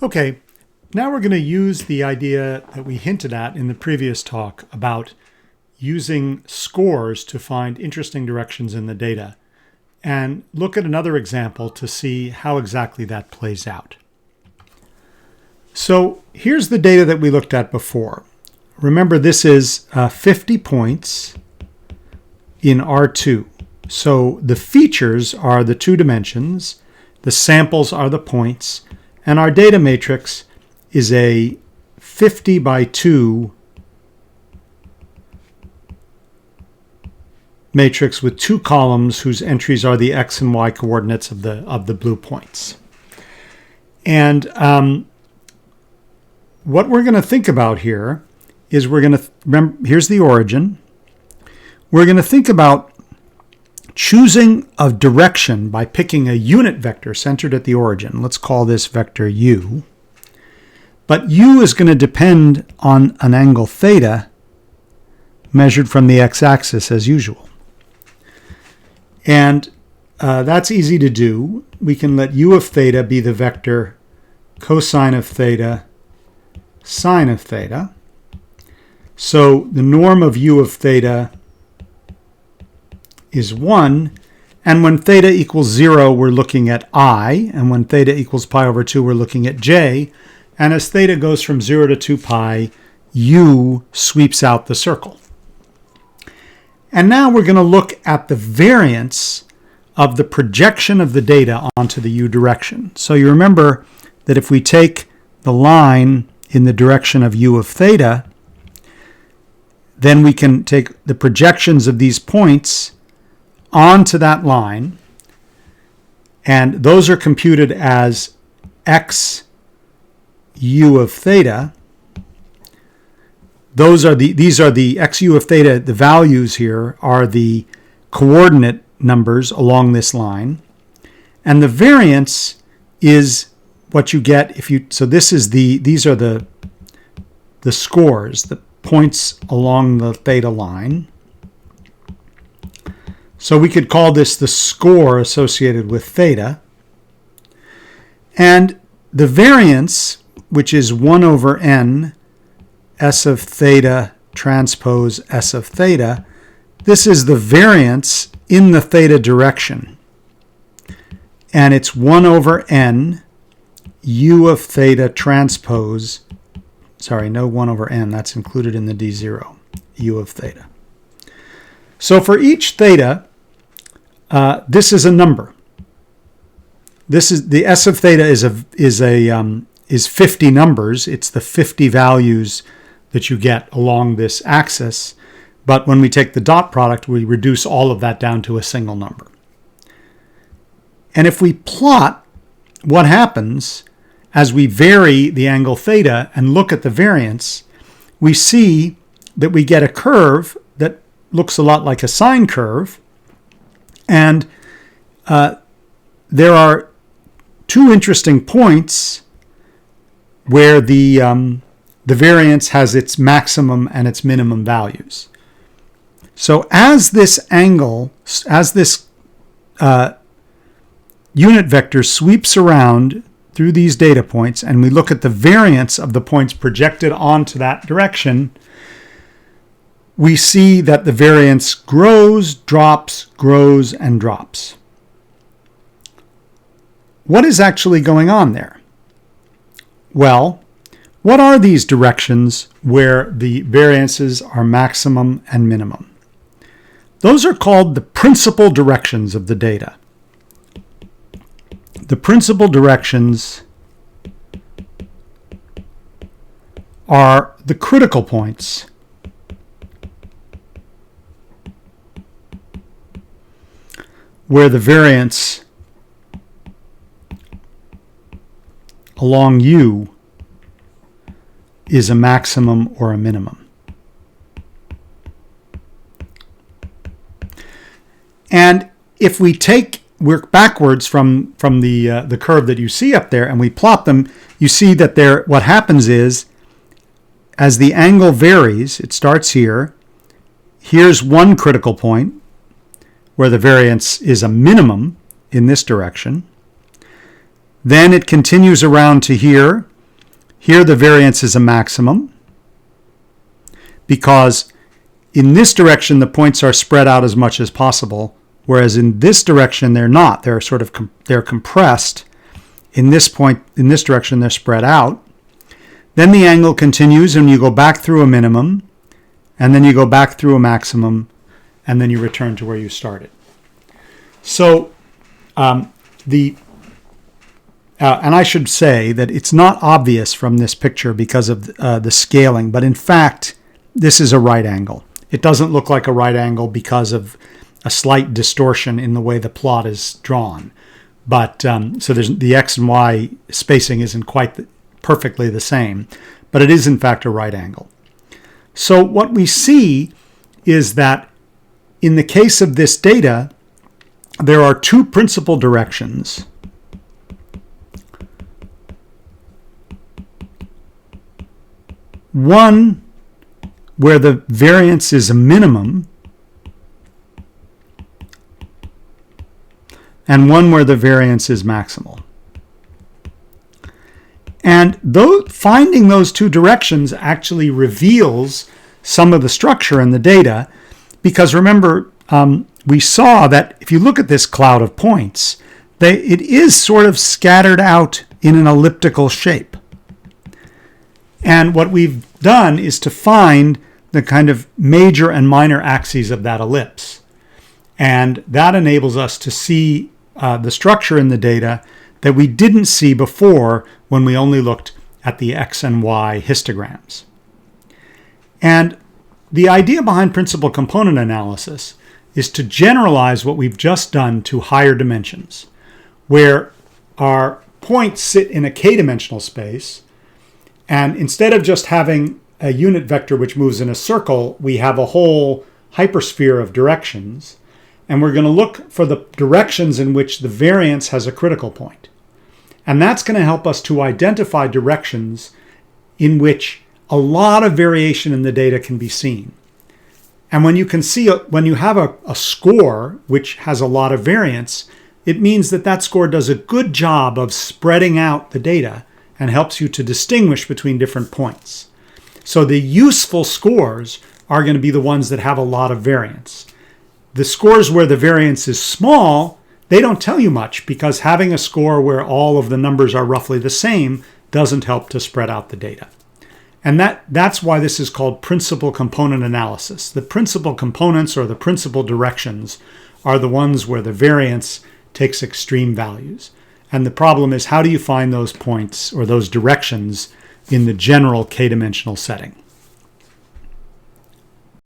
Okay, now we're going to use the idea that we hinted at in the previous talk about using scores to find interesting directions in the data, and look at another example to see how exactly that plays out. So here's the data that we looked at before. Remember, this is 50 points in R2. So the features are the two dimensions, the samples are the points, and our data matrix is a 50 by 2 matrix with two columns whose entries are the x and y coordinates of the blue points. And what we're going to think about here is we're going to remember, here's the origin. We're going to think about choosing a direction by picking a unit vector centered at the origin. Let's call this vector u. But u is going to depend on an angle theta measured from the x-axis as usual. And that's easy to do. We can let u of theta be the vector cosine of theta, sine of theta. So the norm of u of theta is 1, and when theta equals 0, we're looking at I, and when theta equals pi over 2, we're looking at j, and as theta goes from 0 to 2 pi, u sweeps out the circle. And now we're going to look at the variance of the projection of the data onto the u direction. So you remember that if we take the line in the direction of u of theta, then we can take the projections of these points onto that line, and those are computed as x u of theta. These are the x u of theta. The values here are the coordinate numbers along this line, and the variance is what you get if you. So these are the scores, the points along the theta line. So we could call this the score associated with theta. And the variance, which is 1 over n s of theta transpose s of theta, this is the variance in the theta direction. And it's 1 over n u of theta transpose, sorry, no 1 over n, that's included in the d0, u of theta. So for each theta, this is a number. This is the s of theta is 50 numbers. It's the 50 values that you get along this axis. But when we take the dot product, we reduce all of that down to a single number. And if we plot what happens as we vary the angle theta and look at the variance, we see that we get a curve that looks a lot like a sine curve. And there are two interesting points where the variance has its maximum and its minimum values. So as this angle, as this unit vector sweeps around through these data points, and we look at the variance of the points projected onto that direction, we see that the variance grows, drops, grows, and drops. What is actually going on there? Well, what are these directions where the variances are maximum and minimum? Those are called the principal directions of the data. The principal directions are the critical points where the variance along u is a maximum or a minimum. And if we work backwards from the curve that you see up there and we plot them, you see that what happens is, as the angle varies, it starts here. Here's one critical point where the variance is a minimum in this direction. Then it continues around to here. Here the variance is a maximum because in this direction the points are spread out as much as possible, whereas in this direction they're not. They're sort of they're compressed. In this direction they're spread out. Then the angle continues and you go back through a minimum, and then you go back through a maximum, and then you return to where you started. So and I should say that it's not obvious from this picture because of the scaling, but in fact, this is a right angle. It doesn't look like a right angle because of a slight distortion in the way the plot is drawn. But so the X and Y spacing isn't quite perfectly the same, but it is in fact a right angle. So what we see is that in the case of this data, there are two principal directions. One where the variance is a minimum, and one where the variance is maximal. And finding those two directions actually reveals some of the structure in the data, because remember, we saw that if you look at this cloud of points, it is sort of scattered out in an elliptical shape. And what we've done is to find the kind of major and minor axes of that ellipse. And that enables us to see the structure in the data that we didn't see before when we only looked at the X and Y histograms. And the idea behind principal component analysis is to generalize what we've just done to higher dimensions, where our points sit in a k-dimensional space, and instead of just having a unit vector which moves in a circle, we have a whole hypersphere of directions, and we're going to look for the directions in which the variance has a critical point. And that's going to help us to identify directions in which a lot of variation in the data can be seen. And when you have a score which has a lot of variance, it means that that score does a good job of spreading out the data and helps you to distinguish between different points. So the useful scores are going to be the ones that have a lot of variance. The scores where the variance is small, they don't tell you much, because having a score where all of the numbers are roughly the same doesn't help to spread out the data. And that's why this is called principal component analysis. The principal components, or the principal directions, are the ones where the variance takes extreme values. And the problem is, how do you find those points or those directions in the general k-dimensional setting?